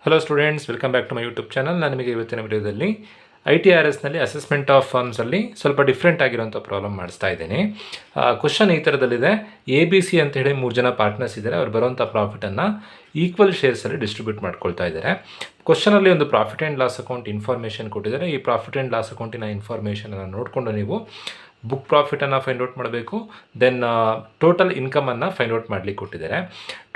Hello students, welcome back to my YouTube channel. ನಾನು ನಿಮಗೆ ಇವತ್ತಿನ ವಿಡಿಯೋದಲ್ಲಿ ITRSನಲ್ಲಿ ಅಸೆಸ್ಮೆಂಟ್ ಆಫ್ ಫರ್ಮ್ಸಲ್ಲಿ ಸ್ವಲ್ಪ ಡಿಫ್ರೆಂಟ್ ಆಗಿರೋಂಥ ಪ್ರಾಬ್ಲಮ್ ಮಾಡಿಸ್ತಾ ಇದ್ದೀನಿ. ಕ್ವಶನ್ ಈ ಥರದಲ್ಲಿದೆ. ABC ಅಂತ ಹೇಳಿ 3 ಜನ ಪಾರ್ಟ್ನರ್ಸ್ ಇದ್ದಾರೆ. ಅವ್ರು ಬರೋಂಥ ಪ್ರಾಫಿಟನ್ನು ಈಕ್ವಲ್ ಶೇರ್ಸಲ್ಲಿ ಡಿಸ್ಟ್ರಿಬ್ಯೂಟ್ ಮಾಡ್ಕೊಳ್ತಾ ಇದ್ದಾರೆ. ಕ್ವಶನಲ್ಲಿ ಒಂದು profit and loss account information ಕೊಟ್ಟಿದ್ದಾರೆ. ಈ ಪ್ರಾಫಿಟ್ ಆ್ಯಂಡ್ ಲಾಸ್ ಅಕೌಂಟಿನ ಇನ್ಫಾರ್ಮೇಷನನ್ನು ನೋಡಿಕೊಂಡು ನೀವು ಬುಕ್ ಪ್ರಾಫಿಟನ್ನು ಫೈಂಡ್ ಔಟ್ ಮಾಡಬೇಕು. ದೆನ್ ಟೋಟಲ್ ಇನ್ಕಮನ್ನು ಫೈಂಡ್ ಔಟ್ ಮಾಡಲಿಕ್ಕೆ ಕೊಟ್ಟಿದ್ದಾರೆ.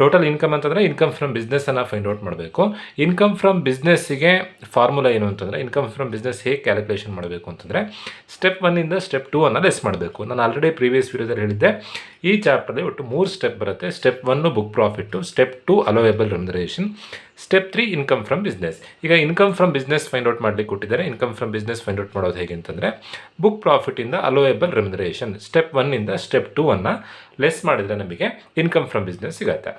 ಟೋಟಲ್ ಇನ್ಕಮ್ ಅಂತಂದರೆ ಇನ್ಕಮ್ ಫ್ರಮ್ ಬಿಸ್ನೆಸ್ಸನ್ನು ಫೈಂಡ್ ಔಟ್ ಮಾಡಬೇಕು. ಇನ್ಕಮ್ ಫ್ರಮ್ ಬಿಸ್ನೆಸ್ಸಿಗೆ ಫಾರ್ಮುಲಾ ಏನು ಅಂತಂದರೆ, ಇನ್ಕಮ್ ಫ್ರಮ್ ಬಿಸ್ನೆಸ್ ಹೇಗೆ ಕ್ಯಾಲ್ಕುಲೇಷನ್ ಮಾಡಬೇಕು ಅಂತಂದರೆ, ಸ್ಟೆಪ್ 1ಇಂದ ಸ್ಟೆಪ್ 2 ಅನ್ನು ಲೆಸ್ ಮಾಡಬೇಕು. ನಾನು ಆಲ್ರೆಡಿ ಪ್ರೀವಿಯಸ್ ವಿಡಿಯೋದಲ್ಲಿ ಹೇಳಿದ್ದೆ, ಈ ಚಾಪ್ಟರ್ಲಿ ಒಟ್ಟು 3 ಸ್ಟೆಪ್ ಬರುತ್ತೆ. Step 1 book profit, step 2 allowable remuneration, step 3 income from business. ಈಗ income from business find out ಮಾಡಲಿಕ್ಕೆ ಕೊಟ್ಟಿದ್ದಾರೆ. Income from business find out ಮಾಡೋದು ಹೇಗೆ ಅಂತಂದರೆ, ಬುಕ್ ಪ್ರಾಫಿಟಿಂದ ಅಲೋವೇಬಲ್ ರೆಮ್ಯುನರೇಷನ್ ಸ್ಟೆಪ್ 1ಇಂದ ಸ್ಟೆಪ್ 2 ಅನ್ನು ಲೆಸ್ ಮಾಡಿದರೆ ನಮಗೆ ಇನ್ಕಮ್ ಫ್ರಮ್ ಬಿಸ್ನೆಸ್ ಸಿಗುತ್ತೆ.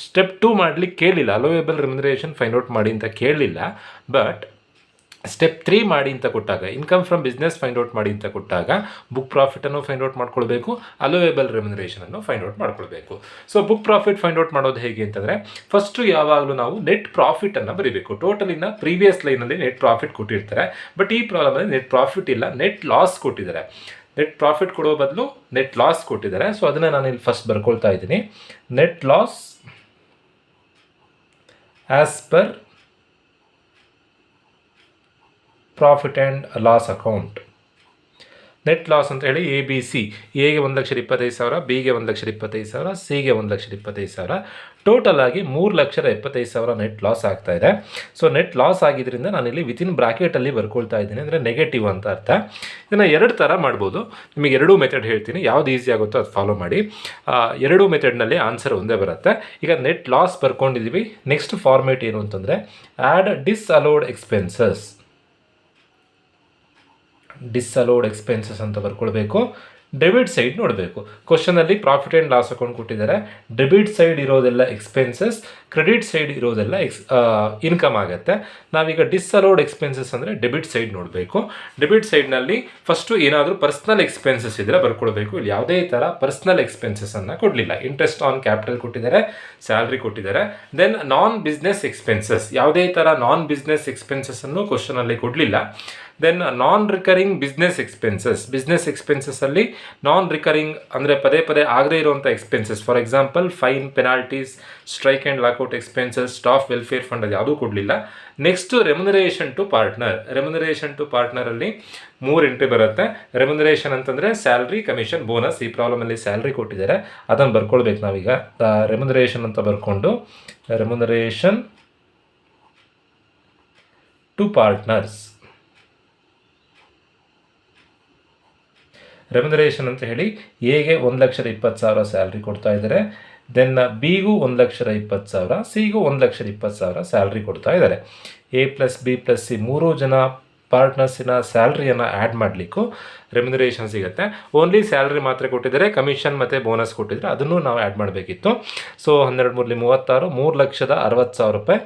ಸ್ಟೆಪ್ 2 ಮಾಡಲಿಕ್ಕೆ ಕೇಳಿಲ್ಲ, ಅಲೋವೇಬಲ್ ರೆಮ್ಯುನರೇಷನ್ ಫೈಂಡ್ ಔಟ್ ಮಾಡಿ ಅಂತ ಕೇಳಲಿಲ್ಲ. ಬಟ್ ಸ್ಟೆಪ್ 3 ಮಾಡಿ ಅಂತ ಕೊಟ್ಟಾಗ, income from business find out ಮಾಡಿ ಅಂತ ಕೊಟ್ಟಾಗ, ಬುಕ್ ಪ್ರಾಫಿಟನ್ನು ಫೈಂಡ್ ಔಟ್ ಮಾಡ್ಕೊಳ್ಬೇಕು, ಅಲೋವೇಬಲ್ ರೆಮ್ಯುನರೇಷನನ್ನು ಫೈಂಡ್ ಔಟ್ ಮಾಡ್ಕೊಳ್ಬೇಕು. So book profit find out ಮಾಡೋದು ಹೇಗೆ ಅಂತಂದರೆ, ಫಸ್ಟು ಯಾವಾಗಲೂ ನಾವು ನೆಟ್ ಪ್ರಾಫಿಟನ್ನು ಬರೀಬೇಕು. ಟೋಟಲಿನ ಪ್ರೀವಿಯಸ್ ಲೈನಲ್ಲಿ ನೆಟ್ ಪ್ರಾಫಿಟ್ ಕೊಟ್ಟಿರ್ತಾರೆ. ಬಟ್ ಈ ಪ್ರಾಬ್ಲಮಲ್ಲಿ ನೆಟ್ ಪ್ರಾಫಿಟ್ ಇಲ್ಲ, ನೆಟ್ ಲಾಸ್ ಕೊಟ್ಟಿದ್ದಾರೆ. ನೆಟ್ ಪ್ರಾಫಿಟ್ ಕೊಡೋ ಬದಲು ನೆಟ್ ಲಾಸ್ ಕೊಟ್ಟಿದ್ದಾರೆ. ಸೊ ಅದನ್ನು ನಾನು ಇಲ್ಲಿ ಫಸ್ಟ್ ಬರ್ಕೊಳ್ತಾ ಇದ್ದೀನಿ. Net loss as per profit and loss account. Net loss ಅಂತ ಹೇಳಿ ABC, ಎಗೆ 1,25,000, ಬಿಗೆ 1,25,000, ಸಿಗೆ 1,25,000, ಟೋಟಲ್ ಆಗಿ 3,75,000 ನೆಟ್ ಲಾಸ್ ಆಗ್ತಾ ಇದೆ. ಸೊ ನೆಟ್ ಲಾಸ್ ಆಗಿದ್ದರಿಂದ ನಾನಿಲ್ಲಿ ವಿತಿನ್ ಬ್ರಾಕೆಟಲ್ಲಿ ಬರ್ಕೊಳ್ತಾ ಇದ್ದೀನಿ, ಅಂದರೆ ನೆಗೆಟಿವ್ ಅಂತ ಅರ್ಥ. ಇದನ್ನು 2 ಥರ ಮಾಡ್ಬೋದು. ನಿಮಗೆ 2 ಮೆಥಡ್ ಹೇಳ್ತೀನಿ, ಯಾವ್ದು ಈಸಿ ಆಗುತ್ತೋ ಅದು ಫಾಲೋ ಮಾಡಿ. 2 ಮೆಥಡ್ನಲ್ಲಿ ಆನ್ಸರ್ ಒಂದೇ ಬರುತ್ತೆ. ಈಗ ನೆಟ್ ಲಾಸ್ ಬರ್ಕೊಂಡಿದ್ದೀವಿ. ನೆಕ್ಸ್ಟ್ ಫಾರ್ಮೇಟ್ ಏನು ಅಂತಂದರೆ, add disallowed expenses. Disallowed expenses ಅಂತ ಬರ್ಕೊಳ್ಬೇಕು. ಡೆಬಿಟ್ ಸೈಡ್ ನೋಡಬೇಕು. ಕ್ವಶನಲ್ಲಿ ಪ್ರಾಫಿಟ್ ಆ್ಯಂಡ್ ಲಾಸ್ ಅಕೌಂಟ್ ಕೊಟ್ಟಿದ್ದಾರೆ. ಡೆಬಿಟ್ ಸೈಡ್ ಇರೋದೆಲ್ಲ ಎಕ್ಸ್ಪೆನ್ಸಸ್, ಕ್ರೆಡಿಟ್ ಸೈಡ್ ಇರೋದೆಲ್ಲ ಇನ್ಕಮ್ ಆಗುತ್ತೆ. ನಾವೀಗ ಡಿಸ್ಅಲೋಡ್ ಎಕ್ಸ್ಪೆನ್ಸಸ್ ಅಂದರೆ ಡೆಬಿಟ್ ಸೈಡ್ ನೋಡಬೇಕು. ಡೆಬಿಟ್ ಸೈಡ್ನಲ್ಲಿ ಫಸ್ಟು ಏನಾದರೂ ಪರ್ಸ್ನಲ್ ಎಕ್ಸ್ಪೆನ್ಸಸ್ ಇದ್ದರೆ ಬರ್ಕೊಳ್ಬೇಕು. ಇಲ್ಲಿ ಯಾವುದೇ ಥರ ಪರ್ಸ್ನಲ್ ಎಕ್ಸ್ಪೆನ್ಸಸ್ಸನ್ನು ಕೊಡಲಿಲ್ಲ. ಇಂಟ್ರೆಸ್ಟ್ ಆನ್ ಕ್ಯಾಪಿಟಲ್ ಕೊಟ್ಟಿದ್ದಾರೆ, ಸ್ಯಾಲ್ರಿ ಕೊಟ್ಟಿದ್ದಾರೆ. ದೆನ್ ನಾನ್ ಬಿಸ್ನೆಸ್ ಎಕ್ಸ್ಪೆನ್ಸಸ್, ಯಾವುದೇ ಥರ ನಾನ್ ಬಿಸ್ನೆಸ್ ಎಕ್ಸ್ಪೆನ್ಸಸ್ಸನ್ನು ಕ್ವಶನಲ್ಲಿ ಕೊಡಲಿಲ್ಲ. ದೆನ್ ನಾನ್ ರಿಕರಿಂಗ್ ಬಿಸ್ನೆಸ್ ಎಕ್ಸ್ಪೆನ್ಸಸ್ಸಲ್ಲಿ ನಾನ್ ರಿಕರಿಂಗ್ ಅಂದರೆ ಪದೇ ಪದೇ ಆಗದೇ ಇರುವಂಥ expenses, for example fine, penalties, strike and lockout expenses, staff welfare fund, ಅದು ಯಾವುದೂ ಕೊಡಲಿಲ್ಲ. Next remuneration to partner. Remuneration to ಪಾರ್ಟ್ನರಲ್ಲಿ 3 ಎಂಟ್ರಿ ಬರುತ್ತೆ. ರೆಮ್ಯುನರೇಷನ್ ಅಂತಂದರೆ ಸ್ಯಾಲ್ರಿ, ಕಮಿಷನ್, ಬೋನಸ್. ಈ ಪ್ರಾಬ್ಲಮಲ್ಲಿ ಸ್ಯಾಲ್ರಿ ಕೊಟ್ಟಿದ್ದಾರೆ, ಅದನ್ನು ಬರ್ಕೊಳ್ಬೇಕು ನಾವೀಗ. ರೆಮ್ಯುನರೇಷನ್ ಅಂತ ಬರ್ಕೊಂಡು, ರೆಮ್ಯುನರೇಷನ್ ಟು ಪಾರ್ಟ್ನರ್ಸ್, ರೆಮ್ಯುನರೇಷನ್ ಅಂತ ಹೇಳಿ ಎಗೆ 1,20,000 ಸ್ಯಾಲ್ರಿ ಕೊಡ್ತಾ ಇದ್ದಾರೆ. ದೆನ್ ಬಿಗೂ 1,20,000, ಸಿಗೂ 1,20,000 ಸ್ಯಾಲ್ರಿ ಕೊಡ್ತಾ ಇದ್ದಾರೆ. A + B + C 3 ಜನ ಪಾರ್ಟ್ನರ್ಸಿನ ಸ್ಯಾಲ್ರಿಯನ್ನು ಆ್ಯಡ್ ಮಾಡಲಿಕ್ಕೂ ರೆಮ್ಯುನರೇಷನ್ ಸಿಗುತ್ತೆ. ಓನ್ಲಿ ಸ್ಯಾಲ್ರಿ ಮಾತ್ರ ಕೊಟ್ಟಿದ್ದಾರೆ, ಕಮಿಷನ್ ಮತ್ತು ಬೋನಸ್ ಕೊಟ್ಟಿದ್ದಾರೆ, ಅದನ್ನು ನಾವು ಆ್ಯಡ್ ಮಾಡಬೇಕಿತ್ತು. ಸೊ 12 3 36, 3,60,000 ರೂಪಾಯಿ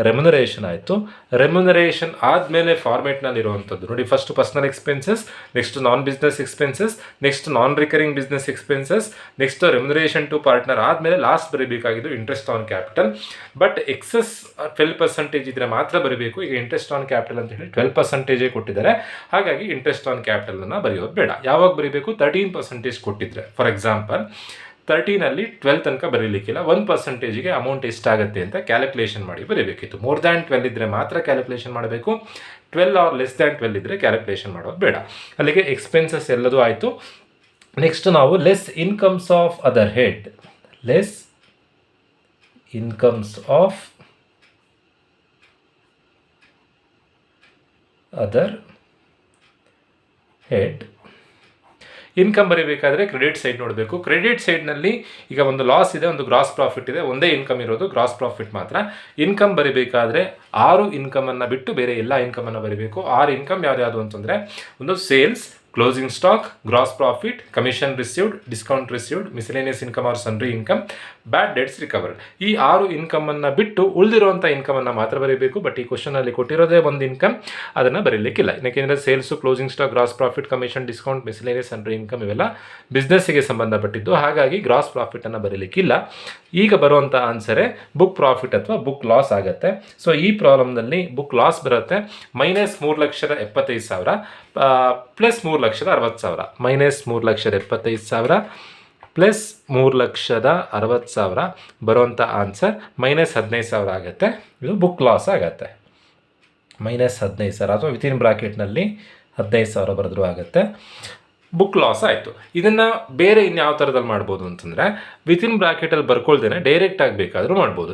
ರೆಮ್ಯುನರೇಷನ್ ಆಯಿತು. ರೆಮ್ಯುನರೇಷನ್ ಆದಮೇಲೆ ಫಾರ್ಮೇಟ್ನಲ್ಲಿರುವಂಥದ್ದು ನೋಡಿ, first personal expenses, next non business expenses, next non recurring business expenses, next remuneration to partner ಆದಮೇಲೆ ಲಾಸ್ಟ್ ಬರೀಬೇಕಾಗಿದ್ದು interest on capital. But excess 12% ಇದ್ದರೆ ಮಾತ್ರ ಬರೀಬೇಕು. ಈಗ ಇಂಟ್ರೆಸ್ಟ್ ಆನ್ ಕ್ಯಾಪಿಟಲ್ ಅಂತ ಹೇಳಿ 12% ಕೊಟ್ಟಿದ್ದಾರೆ. ಹಾಗಾಗಿ ಇಂಟ್ರೆಸ್ಟ್ ಆನ್ ಕ್ಯಾಪಿಟಲನ್ನು ಬರೆಯೋದು ಬೇಡ. ಯಾವಾಗ ಬರೀಬೇಕು? 13% ಕೊಟ್ಟಿದ್ರೆ, ಫಾರ್ ಎಕ್ಸಾಂಪಲ್ 13ಅಲ್ಲಿ 12 ತನಕ ಬರೀಲಿಕ್ಕಿಲ್ಲ. 1%ಗೆ ಅಮೌಂಟ್ ಎಷ್ಟಾಗುತ್ತೆ ಅಂತ ಕ್ಯಾಲ್ಕುಲೇಷನ್ ಮಾಡಿ ಬರೀಬೇಕಿತ್ತು. ಮೋರ್ ದ್ಯಾನ್ 12 ಇದ್ದರೆ ಮಾತ್ರ ಕ್ಯಾಲ್ಕುಲೇಷನ್ ಮಾಡಬೇಕು. 12 ಆರ್ ಲೆಸ್ ದ್ಯಾನ್ 12 ಇದ್ದರೆ ಕ್ಯಾಲ್ಕುಲೇಷನ್ ಮಾಡೋದು ಬೇಡ. ಅಲ್ಲಿಗೆ ಎಕ್ಸ್ಪೆನ್ಸಸ್ ಎಲ್ಲದೂ ಆಯಿತು. ನೆಕ್ಸ್ಟ್ ನಾವು less incomes of other head. Less incomes of other head. Income ಬರೀಬೇಕಾದ್ರೆ ಕ್ರೆಡಿಟ್ ಸೈಡ್ ನೋಡಬೇಕು. ಕ್ರೆಡಿಟ್ ಸೈಡ್ನಲ್ಲಿ ಈಗ ಒಂದು ಲಾಸ್ ಇದೆ, ಒಂದು ಗ್ರಾಸ್ ಪ್ರಾಫಿಟ್ ಇದೆ, ಒಂದೇ ಇನ್ಕಮ್ ಇರೋದು ಗ್ರಾಸ್ ಪ್ರಾಫಿಟ್ ಮಾತ್ರ. ಇನ್ಕಮ್ ಬರೀಬೇಕಾದ್ರೆ 6 ಇನ್ಕಮನ್ನು ಬಿಟ್ಟು ಬೇರೆ ಎಲ್ಲ ಇನ್ಕಮನ್ನು ಬರೀಬೇಕು. 6 ಇನ್ಕಮ್ ಯಾವ್ದು ಅಂತಂದರೆ, ಒಂದು sales, closing stock, gross profit, commission received, discount received, miscellaneous income or sundry income, bad debts recovered. ಈ 6 ಇನ್ಕಮನ್ನು ಬಿಟ್ಟು ಉಳಿದಿರುವಂಥ ಇನ್ಕಮನ್ನು ಮಾತ್ರ ಬರೀಬೇಕು. ಬಟ್ ಈ ಕ್ವಶನಲ್ಲಿ ಕೊಟ್ಟಿರೋದೇ ಒಂದು ಇನ್ಕಮ್, ಅದನ್ನು ಬರೀಲಿಕ್ಕಿಲ್ಲ. ಯಾಕೆಂದರೆ sales, closing stock, gross profit, commission, discount, miscellaneous sundry income ಇವೆಲ್ಲ ಬಿಸ್ನೆಸ್ಸಿಗೆ ಸಂಬಂಧಪಟ್ಟಿದ್ದು. ಹಾಗಾಗಿ ಗ್ರಾಸ್ ಪ್ರಾಫಿಟನ್ನು ಬರೀಲಿಕ್ಕಿಲ್ಲ. ಈಗ ಬರುವಂಥ ಆನ್ಸರೇ ಬುಕ್ ಪ್ರಾಫಿಟ್ ಅಥವಾ ಬುಕ್ ಲಾಸ್ ಆಗುತ್ತೆ. ಸೊ ಈ ಪ್ರಾಬ್ಲಮ್ನಲ್ಲಿ ಬುಕ್ ಲಾಸ್ ಬರುತ್ತೆ -3,75,000 ಪ್ಲಸ್ 3,60,000. -3,75,000 ಪ್ಲಸ್ 3,60,000 ಬರುವಂಥ ಆನ್ಸರ್ -15,000 ಆಗುತ್ತೆ. ಇದು ಬುಕ್ ಲಾಸ್ ಆಗುತ್ತೆ. -15,000 ಅಥವಾ ವಿತಿನ್ ಬ್ರಾಕೆಟ್ನಲ್ಲಿ 15,000 ಬರೆದ್ರೂ ಆಗುತ್ತೆ. ಬುಕ್ ಲಾಸ್ ಆಯಿತು. ಇದನ್ನು ಬೇರೆ ಇನ್ಯಾವ ಥರದಲ್ಲಿ ಮಾಡ್ಬೋದು ಅಂತಂದರೆ ವಿತಿನ್ ಬ್ರಾಕೆಟಲ್ಲಿ ಬರ್ಕೊಳ್ದೇನೆ ಡೈರೆಕ್ಟಾಗಿ ಬೇಕಾದರೂ ಮಾಡ್ಬೋದು.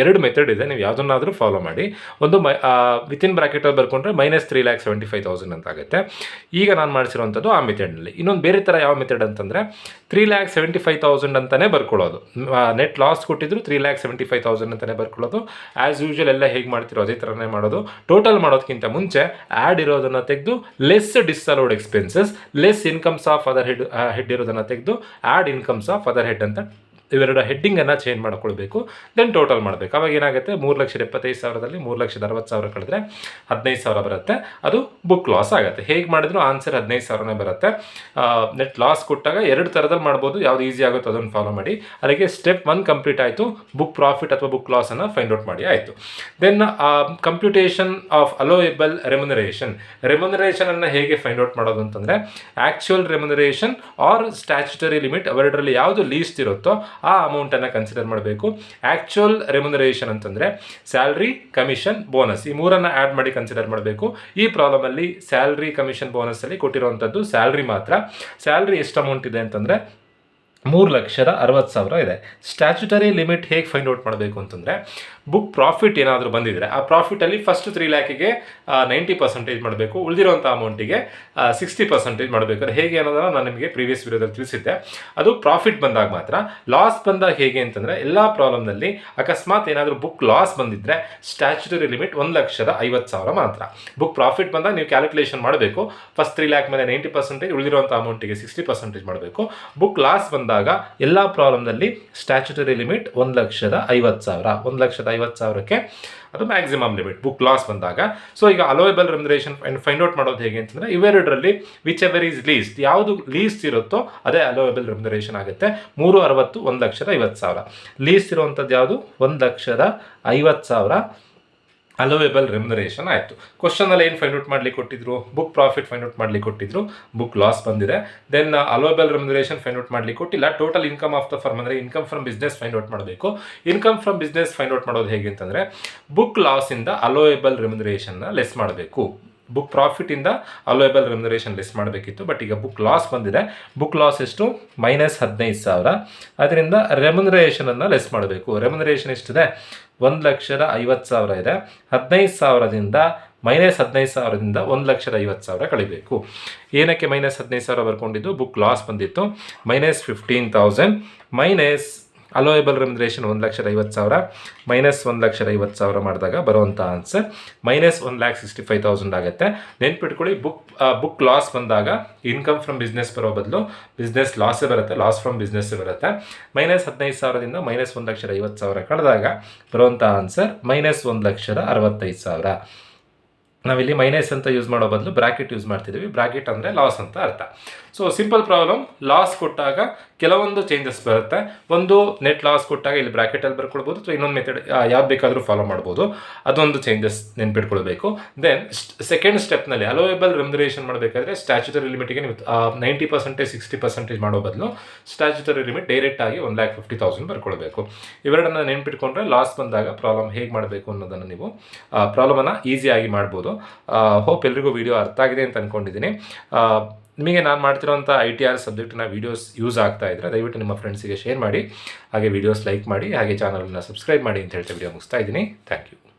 ಎರಡು ಮೆಥಡ್ ಇದೆ, ನೀವು ಯಾವುದನ್ನಾದರೂ ಫಾಲೋ ಮಾಡಿ. ಒಂದು ವಿತಿನ್ ಬ್ರಾಕೆಟಲ್ಲಿ ಬರ್ಕೊಂಡ್ರೆ -3,75,000 ಅಂತ ಆಗುತ್ತೆ. ಈಗ ನಾನು ಮಾಡಿಸಿರುವಂಥದ್ದು ಆ ಮೆಥಡ್ನಲ್ಲಿ. ಇನ್ನೊಂದು ಬೇರೆ ಥರ ಯಾವ ಮೆಥಡ್ ಅಂತಂದರೆ 3,75,000 ಅಂತಲೇ ಬರ್ಕೊಳ್ಳೋದು. ನೆಟ್ ಲಾಸ್ ಕೊಟ್ಟಿದ್ರು 3,75,000 ಅಂತಲೇ ಬರ್ಕೊಳ್ಳೋದು. ಆ್ಯಸ್ ಯೂಶುವಲ್ ಎಲ್ಲ ಹೇಗೆ ಮಾಡ್ತಿರೋ ಅದೇ ಥರನೇ ಮಾಡೋದು. ಟೋಟಲ್ ಮಾಡೋದಕ್ಕಿಂತ ಮುಂಚೆ ಆ್ಯಡ್ ಇರೋದನ್ನು ತೆಗೆದು less disallowed expenses, less incomes of other head ಇರೋದನ್ನು ತೆಗೆದು add incomes of other head ಅಂತ ಇವೆರಡು ಹೆಡ್ಡಿಂಗನ್ನು ಚೇಂಜ್ ಮಾಡ್ಕೊಳ್ಬೇಕು. ದೆನ್ ಟೋಟಲ್ ಮಾಡಬೇಕು. ಅವಾಗ ಏನಾಗುತ್ತೆ 3,75,000ದಲ್ಲಿ 3,60,000 ಕಳೆದ್ರೆ 15,000 ಬರುತ್ತೆ. ಅದು ಬುಕ್ ಲಾಸ್ ಆಗುತ್ತೆ. ಹೇಗೆ ಮಾಡಿದ್ರು ಆನ್ಸರ್ 15,000ನೇ ಬರುತ್ತೆ. ನೆಟ್ ಲಾಸ್ ಕೊಟ್ಟಾಗ 2 ಥರದಲ್ಲಿ ಮಾಡ್ಬೋದು. ಯಾವ್ದು ಈಸಿ ಆಗುತ್ತೋ ಅದನ್ನು ಫಾಲೋ ಮಾಡಿ. ಅದಕ್ಕೆ ಸ್ಟೆಪ್ 1 ಕಂಪ್ಲೀಟ್ ಆಯಿತು. ಬುಕ್ ಪ್ರಾಫಿಟ್ ಅಥವಾ ಬುಕ್ ಲಾಸನ್ನು ಫೈಂಡ್ ಔಟ್ ಮಾಡಿ ಆಯಿತು. ದೆನ್ ಕಂಪ್ಯೂಟೇಷನ್ ಆಫ್ ಅಲೋಯಬಲ್ ರೆಮ್ಯುನರೇಷನನ್ನು ಹೇಗೆ ಫೈಂಡ್ ಔಟ್ ಮಾಡೋದು ಅಂತಂದರೆ actual remuneration or statutory limit ಅವೆರಡರಲ್ಲಿ ಯಾವುದು ಲೀಸ್ಟ್ ಇರುತ್ತೋ ಆ ಅಮೌಂಟನ್ನು ಕನ್ಸಿಡರ್ ಮಾಡಬೇಕು. ಆ್ಯಕ್ಚುಯಲ್ ರೆಮ್ಯುನರೇಷನ್ ಅಂತಂದರೆ ಸ್ಯಾಲ್ರಿ, ಕಮಿಷನ್, ಬೋನಸ್ ಈ ಮೂರನ್ನು ಆ್ಯಡ್ ಮಾಡಿ ಕನ್ಸಿಡರ್ ಮಾಡಬೇಕು. ಈ ಪ್ರಾಬ್ಲಮಲ್ಲಿ ಸ್ಯಾಲ್ರಿ, ಕಮಿಷನ್, ಬೋನಸ್ಸಲ್ಲಿ ಕೊಟ್ಟಿರುವಂಥದ್ದು ಸ್ಯಾಲ್ರಿ ಮಾತ್ರ. ಸ್ಯಾಲ್ರಿ ಎಷ್ಟು ಅಮೌಂಟ್ ಇದೆ ಅಂತಂದರೆ 3,60,000 ಇದೆ. ಸ್ಟ್ಯಾಚ್ಯುಟರಿ ಲಿಮಿಟ್ ಹೇಗೆ ಫೈಂಡ್ ಔಟ್ ಮಾಡಬೇಕು ಅಂತಂದರೆ ಬುಕ್ ಪ್ರಾಫಿಟ್ ಏನಾದರೂ ಬಂದಿದ್ದರೆ ಆ ಪ್ರಾಫಿಟಲ್ಲಿ ಫಸ್ಟ್ 3 ಲ್ಯಾಕಿಗೆ 90% ಮಾಡಬೇಕು. ಉಳಿದಿರುವಂಥ ಅಮೌಂಟಿಗೆ 60% ಮಾಡಬೇಕು. ಅದು ಹೇಗೆ ಅನ್ನೋದನ್ನು ನಾನು ನಿಮಗೆ ಪ್ರೀವಿಯಸ್ ವಿಡಿಯೋದಲ್ಲಿ ತಿಳಿಸಿದ್ದೆ. ಅದು ಪ್ರಾಫಿಟ್ ಬಂದಾಗ ಮಾತ್ರ. ಲಾಸ್ ಬಂದಾಗ ಹೇಗೆ ಅಂತಂದರೆ ಎಲ್ಲ ಪ್ರಾಬ್ಲಮ್ನಲ್ಲಿ ಅಕಸ್ಮಾತ್ ಏನಾದರೂ ಬುಕ್ ಲಾಸ್ ಬಂದಿದ್ದರೆ ಸ್ಟ್ಯಾಚ್ಯುಟರಿ ಲಿಮಿಟ್ 1,50,000 ಮಾತ್ರ. ಬುಕ್ ಪ್ರಾಫಿಟ್ ಬಂದಾಗ ನೀವು ಕ್ಯಾಲ್ಕುಲೇಷನ್ ಮಾಡಬೇಕು. ಫಸ್ಟ್ 3 ಲ್ಯಾಕ್ ಮೇಲೆ 90%, ಉಳಿದಿರುವಂಥ ಅಮೌಂಟಿಗೆ 60% ಮಾಡಬೇಕು. ಬುಕ್ ಲಾಸ್ ಬಂದಾಗ ಎಲ್ಲ ಪ್ರಾಬ್ಲಮ್ನಲ್ಲಿ ಸ್ಟ್ಯಾಚ್ಯುಟರಿ ಲಿಮಿಟ್ 1,50,000. 1,50,000ಕ್ಕೆ ಅದು ಮ್ಯಾಕ್ಸಿಮಮ್ ಲಿಮಿಟ್ ಬುಕ್ ಲಾಸ್ ಬಂದಾಗ. ಸೊ ಈಗ ಅಲೋಯಬಲ್ ರೆಮ್ಯುನರೇಷನ್ ಫೈಂಡ್ ಔಟ್ ಮಾಡೋದು ಹೇಗೆ ಅಂತಂದರೆ ಇವೆರಡರಲ್ಲಿ ವಿಚ್ ಎವರ್ ಈಸ್ ಲೀಸ್ಟ್, ಯಾವುದು ಲೀಸ್ಟ್ ಇರುತ್ತೋ ಅದೇ ಅಲೋಯಬಲ್ ರೆಮ್ಯುನರೇಷನ್ ಆಗುತ್ತೆ. 360, 1,50,000. ಲೀಸ್ಟ್ ಇರುವಂಥದ್ದು ಯಾವುದು? 1,50,000 ಅಲೋವೇಬಲ್ ರೆಮ್ಯುನರೇಷನ್ ಆಯಿತು. ಕ್ವಶನಲ್ಲಿ ಏನು ಫೈಂಡ್ ಔಟ್ ಮಾಡಲಿಕ್ಕೆ ಕೊಟ್ಟಿದ್ರು? ಬುಕ್ ಪ್ರಾಫಿಟ್ ಫೈಂಡ್ ಔಟ್ ಮಾಡಲಿಕ್ಕೆ ಕೊಟ್ಟಿದ್ರು. ಬುಕ್ ಲಾಸ್ ಬಂದಿದೆ. Then allowable remuneration find out ಮಾಡಲಿಕ್ಕೆ ಕೊಟ್ಟಿಲ್ಲ. Total income of the firm ಅಂದರೆ income from business find out ಮಾಡಬೇಕು. Income from business find out ಮಾಡೋದು ಹೇಗೆ ಅಂತಂದರೆ ಬುಕ್ ಲಾಸಿಂದ ಅಲೋವೇಬಲ್ ರೆಮ್ಯುನರೇಷನ್ನ ಲೆಸ್ ಮಾಡಬೇಕು. ಬುಕ್ ಪ್ರಾಫಿಟಿಂದ ಅಲೋಯಬಲ್ ರೆಮ್ಯುನರೇಷನ್ ಲೆಸ್ ಮಾಡಬೇಕಿತ್ತು. ಬಟ್ ಈಗ ಬುಕ್ ಲಾಸ್ ಬಂದಿದೆ. ಬುಕ್ ಲಾಸ್ ಎಷ್ಟು? -15,000. ಅದರಿಂದ ರೆಮ್ಯುನರೇಷನನ್ನು ಲೆಸ್ ಮಾಡಬೇಕು. ರೆಮ್ಯುನರೇಷನ್ ಎಷ್ಟಿದೆ? 1,50,000 ಇದೆ. 15,000ದಿಂದ -15,000ದಿಂದ 1,50,000 ಕಳಿಬೇಕು. ಏನಕ್ಕೆ -15,000 ಬರ್ಕೊಂಡಿದ್ದು? ಬುಕ್ ಲಾಸ್ ಬಂದಿತ್ತು. -15,000 ಮೈನಸ್ ಅಲೋಯಬಲ್ ರೆಮ್ಯುನರೇಷನ್ 1,50,000 -1,50,000 ಮಾಡಿದಾಗ ಬರುವಂಥ ಆನ್ಸರ್ -1,65,000 ಆಗುತ್ತೆ. ನೆನ್ಪಿಟ್ಕೊಳ್ಳಿ, ಬುಕ್ ಲಾಸ್ ಬಂದಾಗ ಇನ್ಕಮ್ ಫ್ರಮ್ ಬಿಸ್ನೆಸ್ ಬರೋ ಬದಲು ಬಿಸ್ನೆಸ್ ಲಾಸೇ ಬರುತ್ತೆ, ಲಾಸ್ ಫ್ರಮ್ ಬಿಸ್ನೆಸ್ಸೇ ಬರುತ್ತೆ. -15,000ದಿಂದ -1,50,000 ಕಳೆದಾಗ ಬರುವಂಥ ಆನ್ಸರ್ -1,65,000. ನಾವಿಲ್ಲಿ ಮೈನಸ್ ಅಂತ ಯೂಸ್ ಮಾಡೋ ಬದಲು ಬ್ರಾಕೆಟ್ ಯೂಸ್ ಮಾಡ್ತಿದ್ದೀವಿ. ಬ್ರಾಕೆಟ್ ಅಂದರೆ ಲಾಸ್ ಅಂತ ಅರ್ಥ. So simple problem. ಲಾಸ್ ಕೊಟ್ಟಾಗ ಕೆಲವೊಂದು ಚೇಂಜಸ್ ಬರುತ್ತೆ. ಒಂದು ನೆಟ್ ಲಾಸ್ ಕೊಟ್ಟಾಗ ಇಲ್ಲಿ ಬ್ರಾಕೆಟಲ್ಲಿ ಬರ್ಕೊಳ್ಬೋದು, ಅಥವಾ ಇನ್ನೊಂದು ಮೆಥಡ್ ಯಾವ್ದು ಬೇಕಾದರೂ ಫಾಲೋ ಮಾಡ್ಬೋದು. ಅದೊಂದು changes ನೆನ್ಪಿಟ್ಕೊಳ್ಬೇಕು. Then second ಸ್ಟೆಪ್ನಲ್ಲಿ allowable remuneration ಮಾಡಬೇಕಾದ್ರೆ ಸ್ಟ್ಯಾಚ್ಯುಟರಿ ಲಿಮಿಟಿಗೆ ನೀವು 90% 60% ಮಾಡೋ ಬದಲು ಸ್ಟ್ಯಾಚ್ಯುಟರಿ ಲಿಮಿಟ್ ಡೈರೆಕ್ಟಾಗಿ 1,50,000 ಬರ್ಕೊಳ್ಬೇಕು. ಇವೆರಡನ್ನು ನೆನ್ಪಿಟ್ಕೊಂಡ್ರೆ ಲಾಸ್ ಬಂದಾಗ ಪ್ರಾಬ್ಲಮ್ ಹೇಗೆ ಮಾಡಬೇಕು ಅನ್ನೋದನ್ನು ನೀವು ಪ್ರಾಬ್ಲಮನ್ನು ಈಸಿಯಾಗಿ ಮಾಡ್ಬೋದು. ಹೋಪ್ ಎಲ್ರಿಗೂ ವಿಡಿಯೋ ಅರ್ಥ ಆಗಿದೆ ಅಂತ ಅಂದ್ಕೊಂಡಿದ್ದೀನಿ. ನಿಮಗೆ ನಾನು ಮಾಡ್ತಿರೋಂಥ ITR ಸಬ್ಜೆಕ್ಟಿನ ವೀಡಿಯೋಸ್ ಯೂಸ್ ಆಗ್ತಾ ಇದ್ದರೆ ದಯವಿಟ್ಟು ನಿಮ್ಮ ಫ್ರೆಂಡ್ಸಿಗೆ ಶೇರ್ ಮಾಡಿ, ಹಾಗೆ ವೀಡಿಯೋಸ್ ಲೈಕ್ ಮಾಡಿ, ಹಾಗೆ ಚಾನಲನ್ನು ಸಬ್ಸ್ಕ್ರೈಬ್ ಮಾಡಿ ಅಂತ ಹೇಳ್ತಾ ವಿಡಿಯೋ ಮುಗಿಸ್ತಾ ಇದ್ದೀನಿ. Thank you.